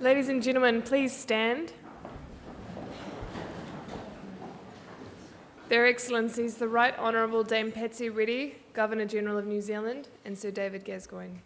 Ladies and gentlemen, please stand. Their Excellencies, the Right Honourable Dame Patsy Reddy, Governor-General of New Zealand, and Sir David Gascoigne.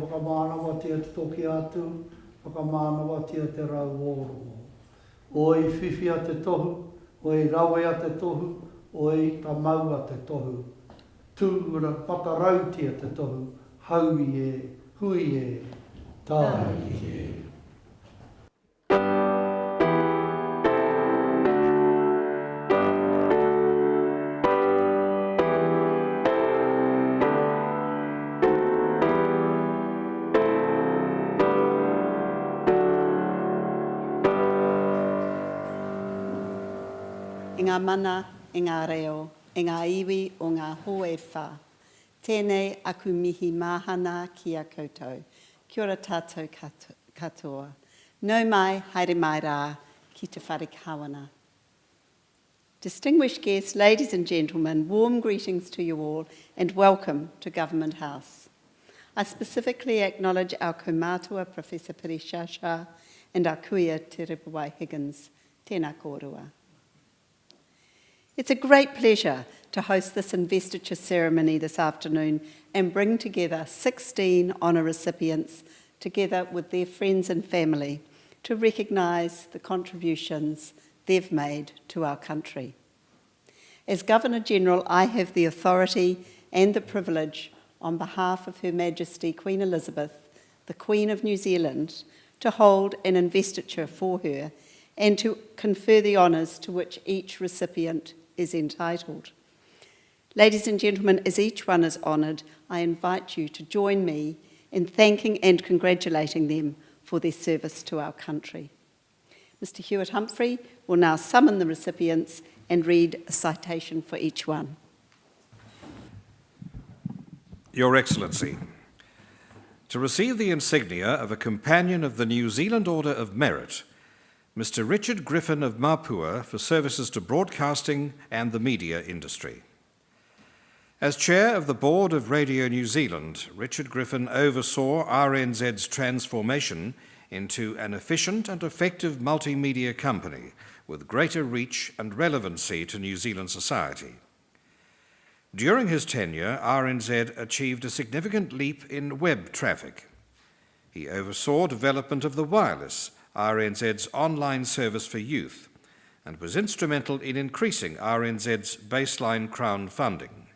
Whakamānawatia te toki atu, whakamānawatia te rauoro. Oi whiwhi a te tohu, oi rawe a te tohu, oi tamau a te tohu. Tūra patarautia te tohu, haui e, hui e, tāi e. Ngā mana, ngā reo, ngā iwi o ngā hoe whā. Tēnei aku mihi māhana ki a koutou. Kia ora tātou katoa. Nau mai, haere mai rā, ki te whare kawana. Distinguished guests, ladies and gentlemen, warm greetings to you all and welcome to Government House. I specifically acknowledge our kaumātua, Professor Pirishasha, and our kuia Te Repawai Higgins. Tēnā kōrua. It's a great pleasure to host this investiture ceremony this afternoon and bring together 16 honour recipients together with their friends and family to recognise the contributions they've made to our country. As Governor-General, I have the authority and the privilege on behalf of Her Majesty Queen Elizabeth, the Queen of New Zealand, to hold an investiture for her and to confer the honours to which each recipient is entitled. Ladies and gentlemen, as each one is honoured, I invite you to join me in thanking and congratulating them for their service to our country. Mr. Hewitt Humphrey will now summon the recipients and read a citation for each one. Your Excellency, to receive the insignia of a Companion of the New Zealand Order of Merit, Mr. Richard Griffin of Mapua for services to broadcasting and the media industry. As Chair of the Board of Radio New Zealand, Richard Griffin oversaw RNZ's transformation into an efficient and effective multimedia company with greater reach and relevancy to New Zealand society. During his tenure, RNZ achieved a significant leap in web traffic. He oversaw development of the wireless, RNZ's online service for youth, and was instrumental in increasing RNZ's baseline Crown funding.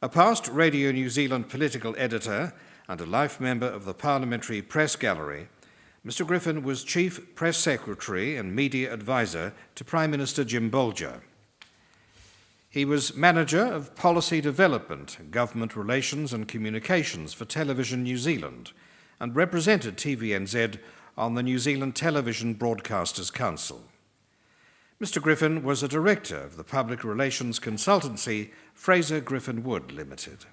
A past Radio New Zealand political editor and a life member of the Parliamentary Press Gallery, Mr. Griffin was Chief Press Secretary and Media Advisor to Prime Minister Jim Bolger. He was Manager of Policy Development, Government Relations and Communications for Television New Zealand, and represented TVNZ on the New Zealand Television Broadcasters Council. Mr. Griffin was a director of the public relations consultancy Fraser Griffin Wood Limited.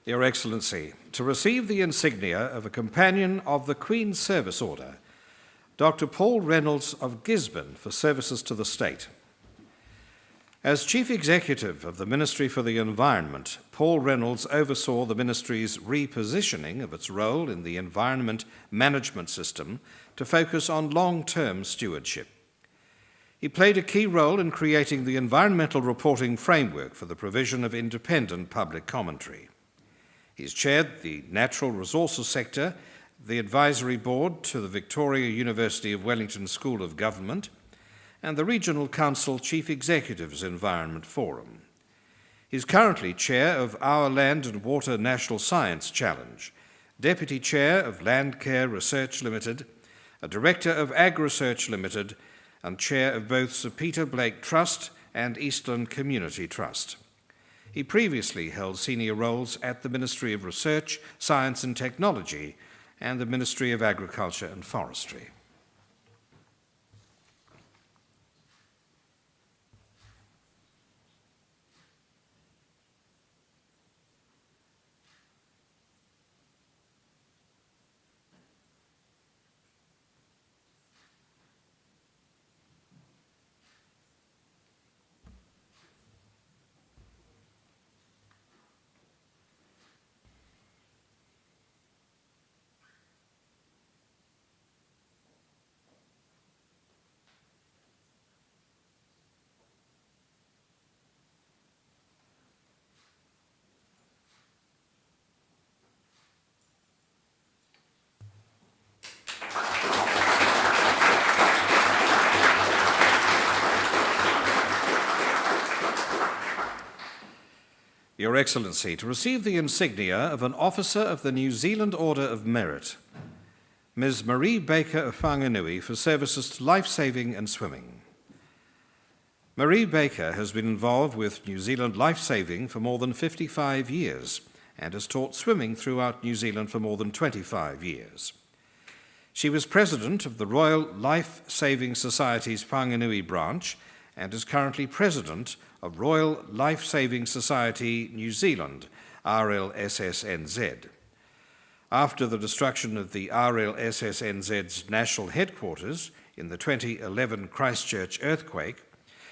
Your Excellency, to receive the insignia of a Companion of the Queen's Service Order, Dr. Paul Reynolds of Gisborne for services to the state. As Chief Executive of the Ministry for the Environment, Paul Reynolds oversaw the Ministry's repositioning of its role in the environment management system to focus on long-term stewardship. He played a key role in creating the environmental reporting framework for the provision of independent public commentary. He's chaired the Natural Resources Sector, the Advisory Board to the Victoria University of Wellington School of Government, and the Regional Council Chief Executives Environment Forum. He's currently chair of Our Land and Water National Science Challenge, Deputy Chair of Landcare Research Limited, a Director of Ag Research Limited, and Chair of both Sir Peter Blake Trust and Eastland Community Trust. He previously held senior roles at the Ministry of Research, Science and Technology and the Ministry of Agriculture and Forestry. Your Excellency, to receive the insignia of an Officer of the New Zealand Order of Merit, Ms. Marie Baker of Whanganui for services to life-saving and swimming. Marie Baker has been involved with New Zealand life-saving for more than 55 years and has taught swimming throughout New Zealand for more than 25 years. She was president of the Royal Life-Saving Society's Whanganui branch and is currently president of Royal Life-Saving Society New Zealand, RLSSNZ. After the destruction of the RLSSNZ's national headquarters in the 2011 Christchurch earthquake,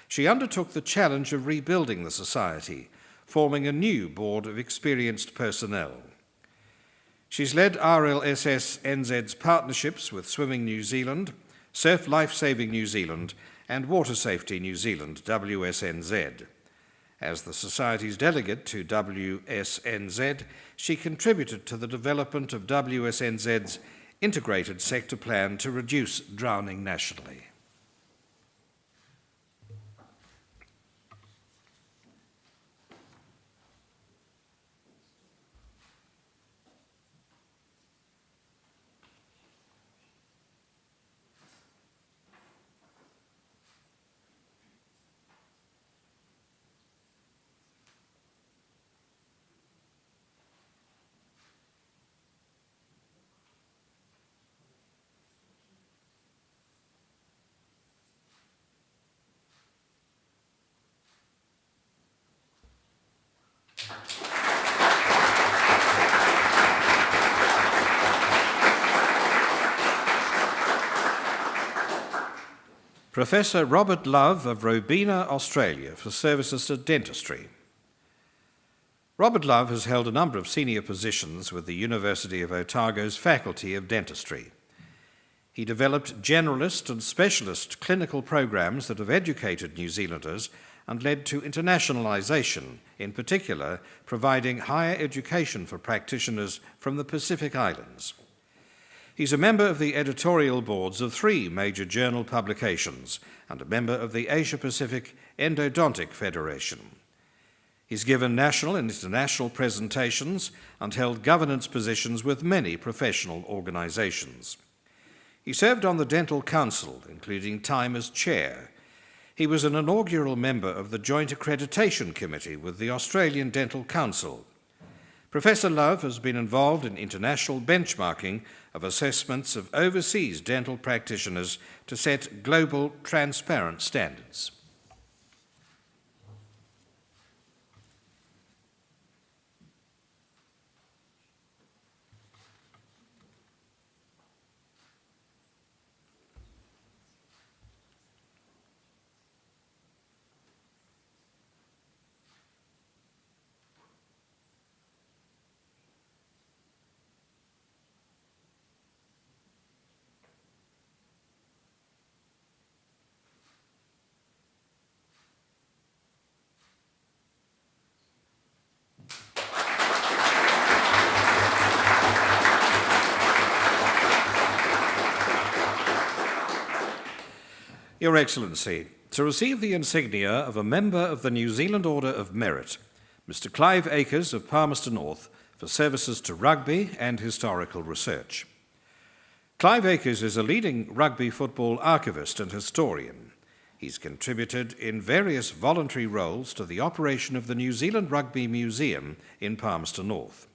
she undertook the challenge of rebuilding the society, forming a new board of experienced personnel. She's led RLSSNZ's partnerships with Swimming New Zealand, Surf Life-Saving New Zealand, and Water Safety New Zealand, WSNZ. As the Society's delegate to WSNZ, she contributed to the development of WSNZ's integrated sector plan to reduce drowning nationally. Professor Robert Love of Robina, Australia, for services to dentistry. Robert Love has held a number of senior positions with the University of Otago's Faculty of Dentistry. He developed generalist and specialist clinical programs that have educated New Zealanders and led to internationalisation, in particular providing higher education for practitioners from the Pacific Islands. He's a member of the editorial boards of 3 major journal publications and a member of the Asia-Pacific Endodontic Federation. He's given national and international presentations and held governance positions with many professional organisations. He served on the Dental Council, including time as chair. He was an inaugural member of the Joint Accreditation Committee with the Australian Dental Council. Professor Love has been involved in international benchmarking of assessments of overseas dental practitioners to set global transparent standards. Your Excellency, to receive the insignia of a member of the New Zealand Order of Merit, Mr. Clive Akers of Palmerston North, for services to rugby and historical research. Clive Akers is a leading rugby football archivist and historian. He's contributed in various voluntary roles to the operation of the New Zealand Rugby Museum in Palmerston North.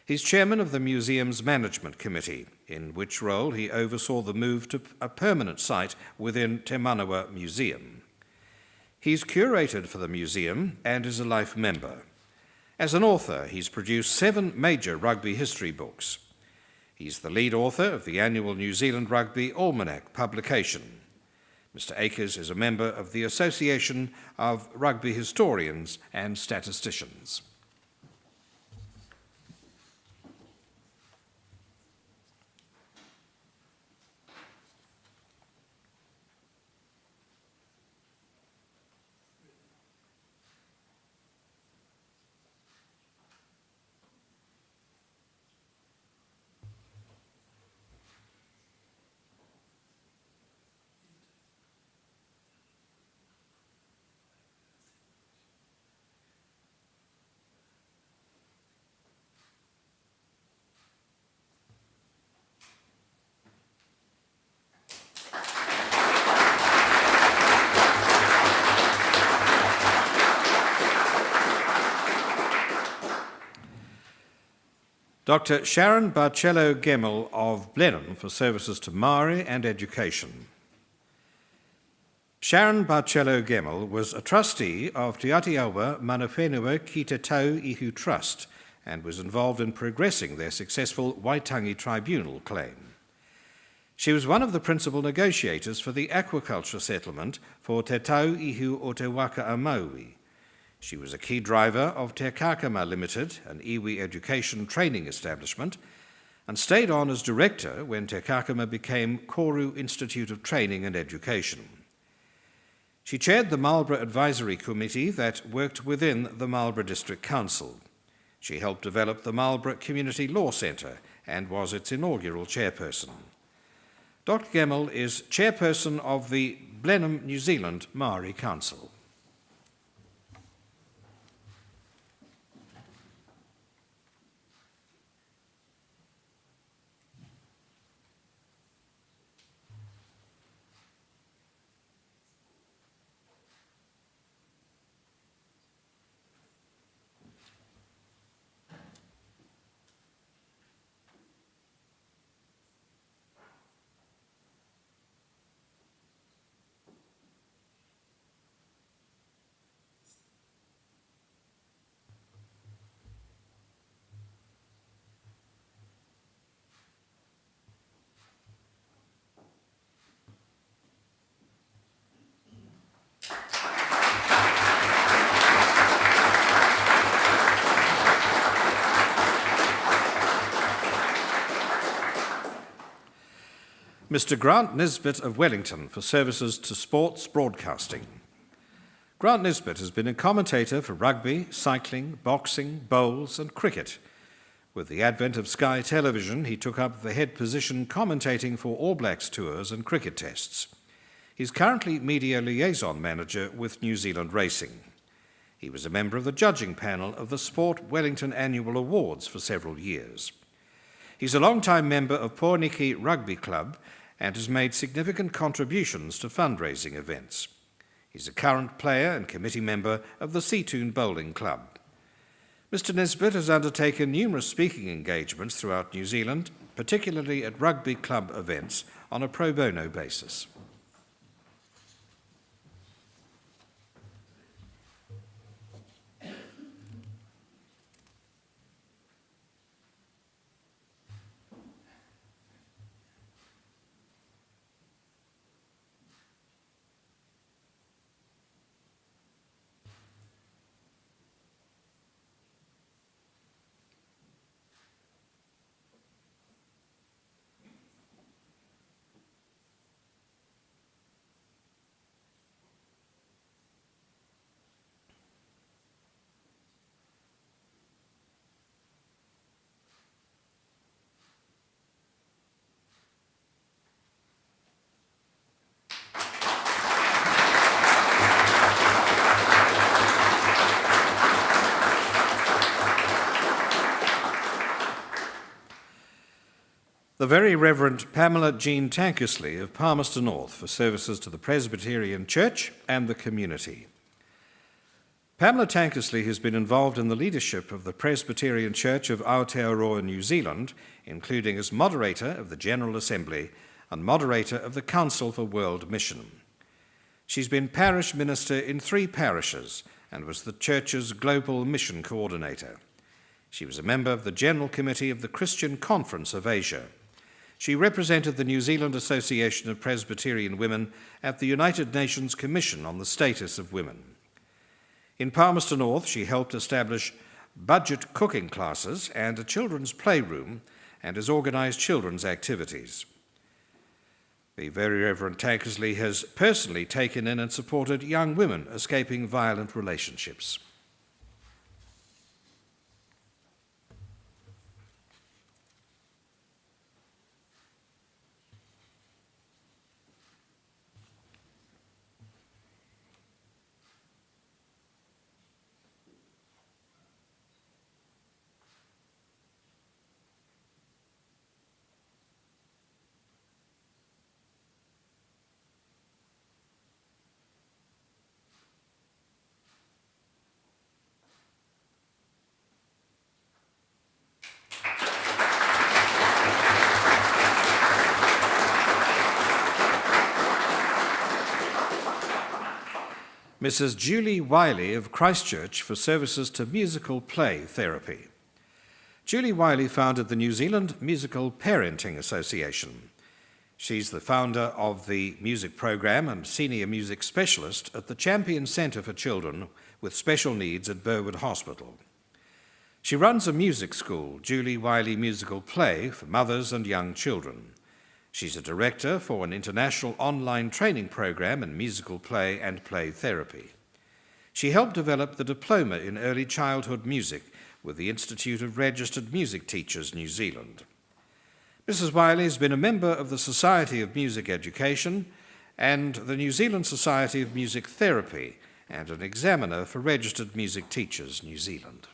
He's chairman of the museum's management committee, in which role he oversaw the move to a permanent site within Te Manawa Museum. He's curated for the museum and is a life member. As an author, he's produced 7 major rugby history books. He's the lead author of the annual New Zealand Rugby Almanac publication. Mr. Akers is a member of the Association of Rugby Historians and Statisticians. Dr. Sharon Barcello-Gemmell of Blenheim for services to Māori and education. Sharon Barcello-Gemmell was a trustee of Te Atiawa Manawhenua Ki Te Tau Ihu Trust and was involved in progressing their successful Waitangi Tribunal claim. She was one of the principal negotiators for the aquaculture settlement for Te Tau Ihu o Te Waka a Maui. She was a key driver of Te Kakama Limited, an iwi education training establishment, and stayed on as director when Te Kakama became Koru Institute of Training and Education. She chaired the Marlborough Advisory Committee that worked within the Marlborough District Council. She helped develop the Marlborough Community Law Centre and was its inaugural chairperson. Dr. Gemmell is chairperson of the Blenheim, New Zealand Māori Council. Mr. Grant Nisbet of Wellington for services to sports broadcasting. Grant Nisbet has been a commentator for rugby, cycling, boxing, bowls and cricket. With the advent of Sky Television, he took up the head position commentating for All Blacks tours and cricket tests. He's currently media liaison manager with New Zealand Racing. He was a member of the judging panel of the Sport Wellington Annual Awards for several years. He's a long-time member of Pōniki Rugby Club and has made significant contributions to fundraising events. He's a current player and committee member of the Seatoon Bowling Club. Mr. Nisbet has undertaken numerous speaking engagements throughout New Zealand, particularly at rugby club events, on a pro bono basis. The Very Reverend Pamela Jean Tankersley of Palmerston North for services to the Presbyterian Church and the community. Pamela Tankersley has been involved in the leadership of the Presbyterian Church of Aotearoa, New Zealand, including as moderator of the General Assembly and moderator of the Council for World Mission. She's been parish minister in 3 parishes and was the church's global mission coordinator. She was a member of the General Committee of the Christian Conference of Asia. She represented the New Zealand Association of Presbyterian Women at the United Nations Commission on the Status of Women. In Palmerston North, she helped establish budget cooking classes and a children's playroom and has organised children's activities. The Very Reverend Tankersley has personally taken in and supported young women escaping violent relationships. Mrs. Julie Wiley of Christchurch for services to musical play therapy. Julie Wiley founded the New Zealand Musical Parenting Association. She's the founder of the music program and senior music specialist at the Champion Centre for Children with Special Needs at Burwood Hospital. She runs a music school, Julie Wiley Musical Play, for mothers and young children. She's a director for an international online training program in musical play and play therapy. She helped develop the Diploma in Early Childhood Music with the Institute of Registered Music Teachers, New Zealand. Mrs. Wiley has been a member of the Society of Music Education and the New Zealand Society of Music Therapy and an examiner for Registered Music Teachers, New Zealand.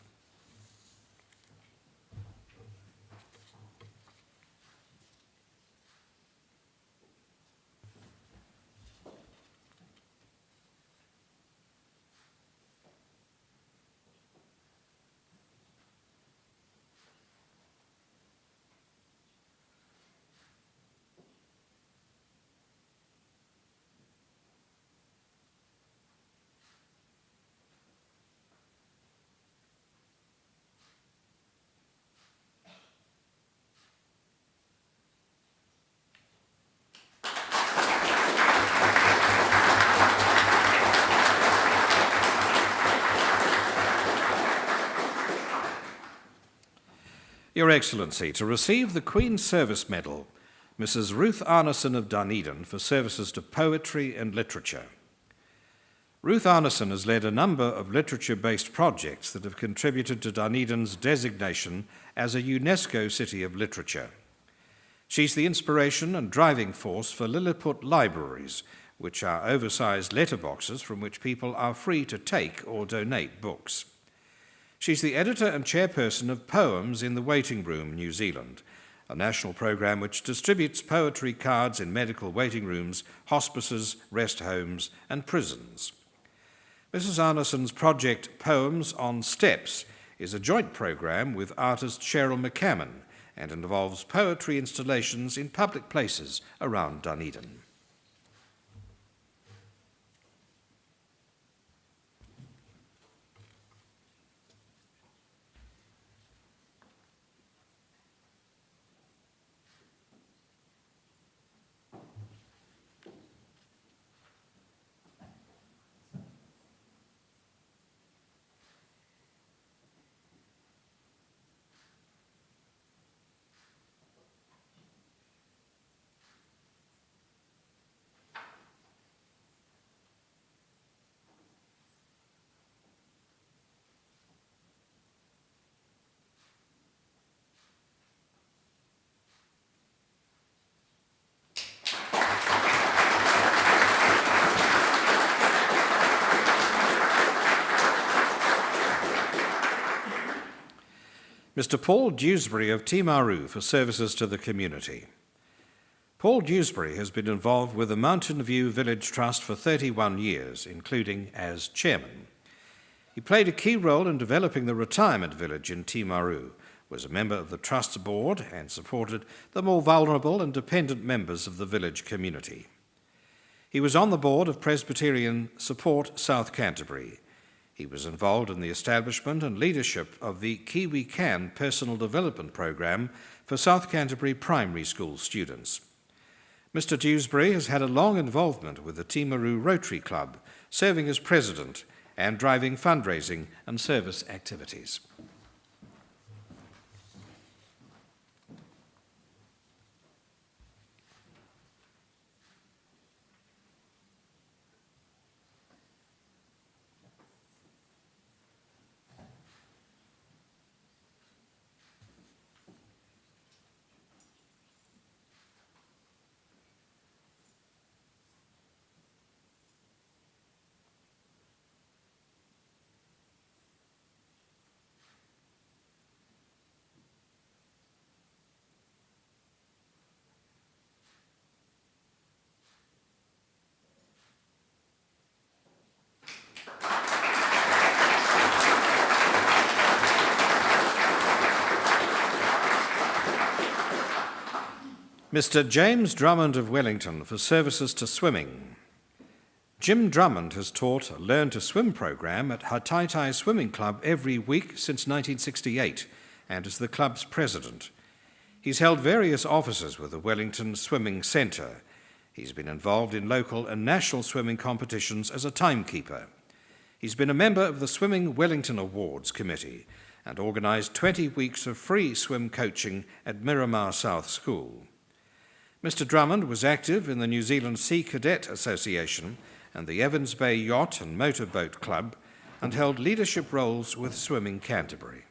Your Excellency, to receive the Queen's Service Medal, Mrs. Ruth Arneson of Dunedin for services to poetry and literature. Ruth Arneson has led a number of literature-based projects that have contributed to Dunedin's designation as a UNESCO City of Literature. She's the inspiration and driving force for Lilliput libraries, which are oversized letterboxes from which people are free to take or donate books. She's the editor and chairperson of Poems in the Waiting Room, New Zealand, a national program which distributes poetry cards in medical waiting rooms, hospices, rest homes, and prisons. Mrs. Arneson's project Poems on Steps is a joint program with artist Cheryl McCammon and involves poetry installations in public places around Dunedin. Mr. Paul Dewsbury of Timaru for services to the community. Paul Dewsbury has been involved with the Mountain View Village Trust for 31 years, including as chairman. He played a key role in developing the retirement village in Timaru, was a member of the Trust's board and supported the more vulnerable and dependent members of the village community. He was on the board of Presbyterian Support South Canterbury. He was involved in the establishment and leadership of the Kiwi Can Personal Development Program for South Canterbury primary school students. Mr. Dewsbury has had a long involvement with the Timaru Rotary Club, serving as president and driving fundraising and service activities. Mr. James Drummond of Wellington for services to swimming. Jim Drummond has taught a Learn to Swim program at Hataitai Swimming Club every week since 1968 and is the club's president. He's held various offices with the Wellington Swimming Centre. He's been involved in local and national swimming competitions as a timekeeper. He's been a member of the Swimming Wellington Awards Committee and organised 20 weeks of free swim coaching at Miramar South School. Mr. Drummond was active in the New Zealand Sea Cadet Association and the Evans Bay Yacht and Motorboat Club and held leadership roles with Swimming Canterbury.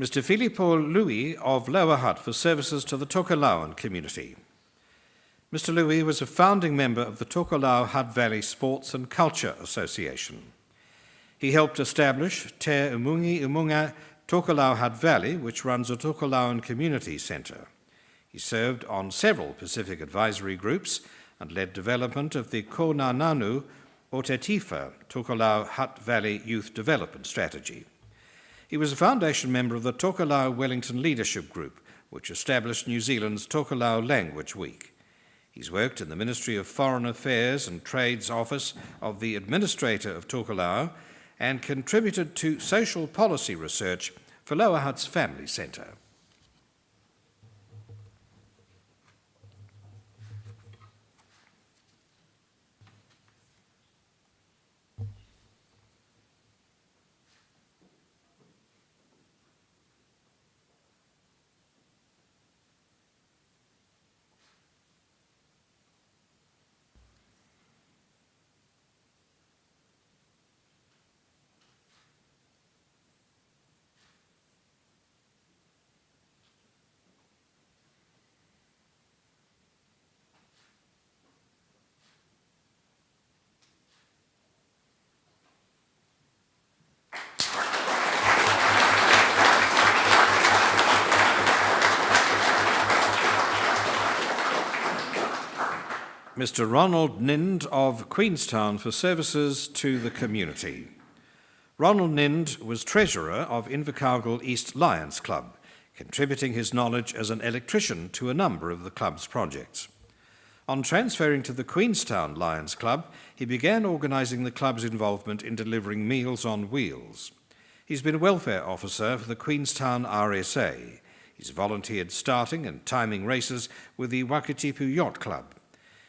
Mr. Filippo Louis of Lower Hutt for services to the Tokelauan community. Mr. Louis was a founding member of the Tokelau Hutt Valley Sports and Culture Association. He helped establish Te Umungi Umunga Tokelau Hutt Valley, which runs a Tokelauan community centre. He served on several Pacific advisory groups and led development of the Ko Ngā Nanu o Te Tifa Tokelau Hutt Valley Youth Development Strategy. He was a foundation member of the Tokelau Wellington Leadership Group, which established New Zealand's Tokelau Language Week. He's worked in the Ministry of Foreign Affairs and Trade's Office of the Administrator of Tokelau and contributed to social policy research for Lower Hutt's Family Centre. Mr. Ronald Nind of Queenstown for services to the community. Ronald Nind was treasurer of Invercargill East Lions Club, contributing his knowledge as an electrician to a number of the club's projects. On transferring to the Queenstown Lions Club, he began organising the club's involvement in delivering Meals on Wheels. He's been a welfare officer for the Queenstown RSA. He's volunteered starting and timing races with the Wakatipu Yacht Club.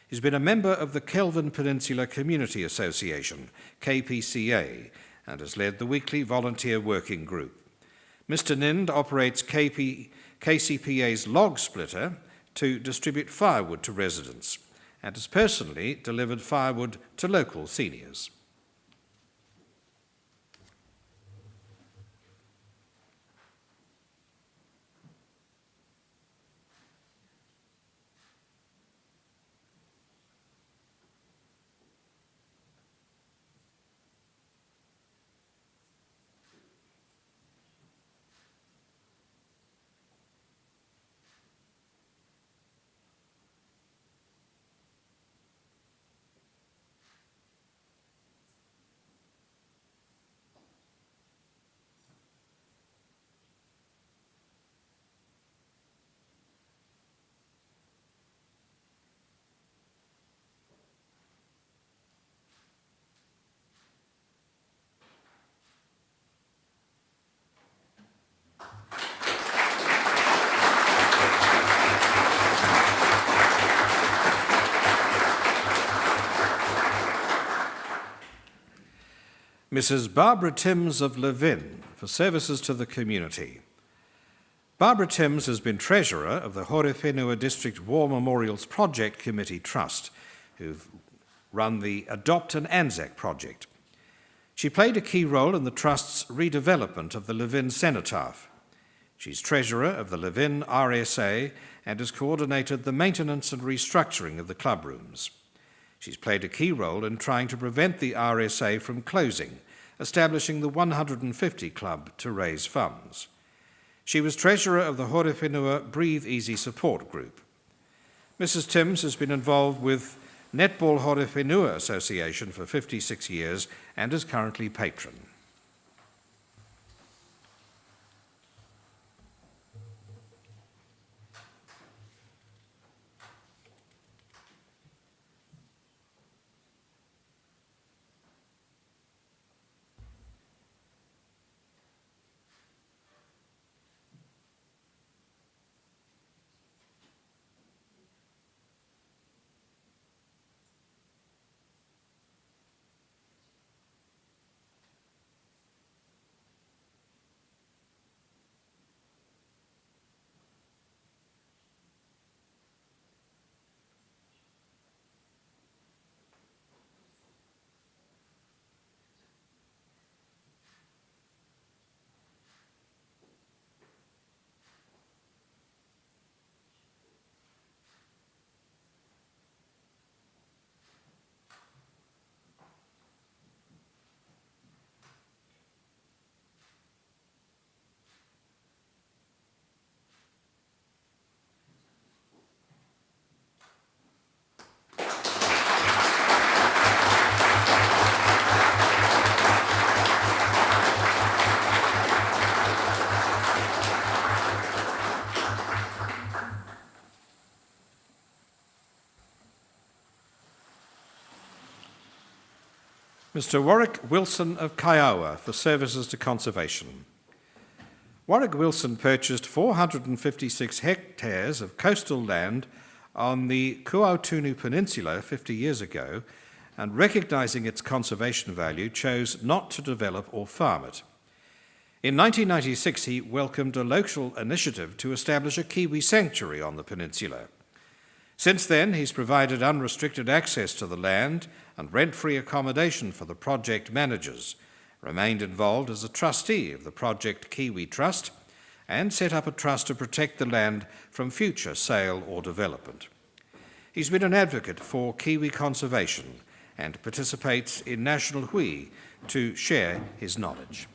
He's been a member of the Kelvin Peninsula Community Association, KPCA, and has led the weekly volunteer working group. Mr. Nind operates KCPA's log splitter to distribute firewood to residents and has personally delivered firewood to local seniors. Mrs. Barbara Timms of Levin for services to the community. Barbara Timms has been treasurer of the Horewhenua District War Memorials Project Committee Trust, who've run the Adopt an Anzac project. She played a key role in the Trust's redevelopment of the Levin Cenotaph. She's treasurer of the Levin RSA and has coordinated the maintenance and restructuring of the club rooms. She's played a key role in trying to prevent the RSA from closing, establishing the 150 Club to raise funds. She was treasurer of the Horewhenua Breathe Easy Support Group. Mrs. Timms has been involved with Netball Horewhenua Association for 56 years and is currently patron. Mr. Warwick Wilson of Kiowa for services to conservation. Warwick Wilson purchased 456 hectares of coastal land on the Kuautunu Peninsula 50 years ago, and recognising its conservation value, chose not to develop or farm it. In 1996, he welcomed a local initiative to establish a Kiwi sanctuary on the peninsula. Since then, he's provided unrestricted access to the land and rent-free accommodation for the project managers, remained involved as a trustee of the Project Kiwi Trust, and set up a trust to protect the land from future sale or development. He's been an advocate for Kiwi conservation and participates in National Hui to share his knowledge.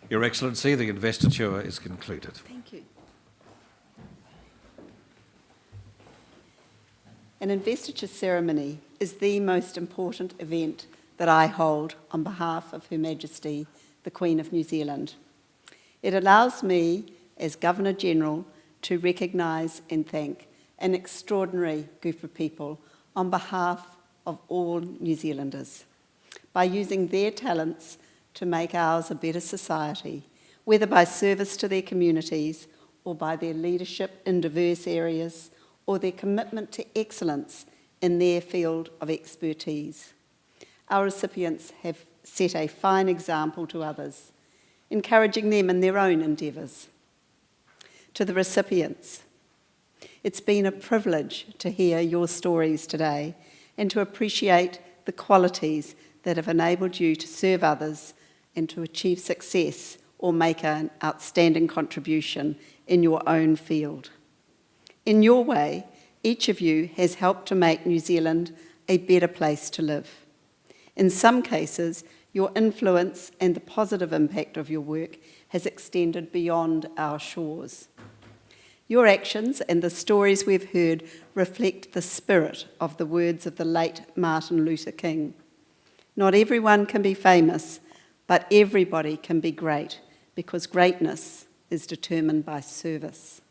Your Excellency, the investiture is concluded. Thank you. An investiture ceremony is the most important event that I hold on behalf of Her Majesty, the Queen of New Zealand. It allows me, as Governor-General, to recognise and thank an extraordinary group of people on behalf of all New Zealanders by using their talents to make ours a better society, whether by service to their communities or by their leadership in diverse areas or their commitment to excellence in their field of expertise. Our recipients have set a fine example to others, encouraging them in their own endeavours. To the recipients, it's been a privilege to hear your stories today and to appreciate the qualities that have enabled you to serve others and to achieve success or make an outstanding contribution in your own field. In your way, each of you has helped to make New Zealand a better place to live. In some cases, your influence and the positive impact of your work has extended beyond our shores. Your actions and the stories we've heard reflect the spirit of the words of the late Martin Luther King. Not everyone can be famous, but everybody can be great, because greatness is determined by service.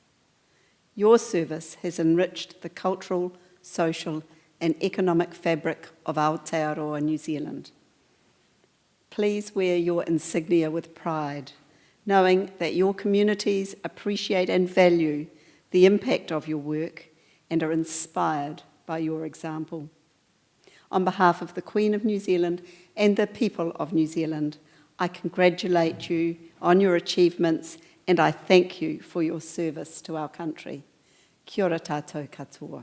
Your service has enriched the cultural, social, and economic fabric of Aotearoa, New Zealand. Please wear your insignia with pride, knowing that your communities appreciate and value the impact of your work and are inspired by your example. On behalf of the Queen of New Zealand and the people of New Zealand, I congratulate you on your achievements and I thank you for your service to our country. Kia ora tātou katoa.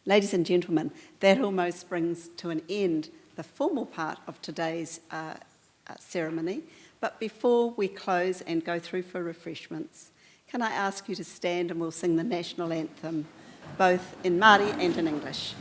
Ladies and gentlemen, that almost brings to an end the formal part of today's ceremony. But before we close and go through for refreshments, can I ask you to stand and we'll sing the national anthem, both in Māori and in English.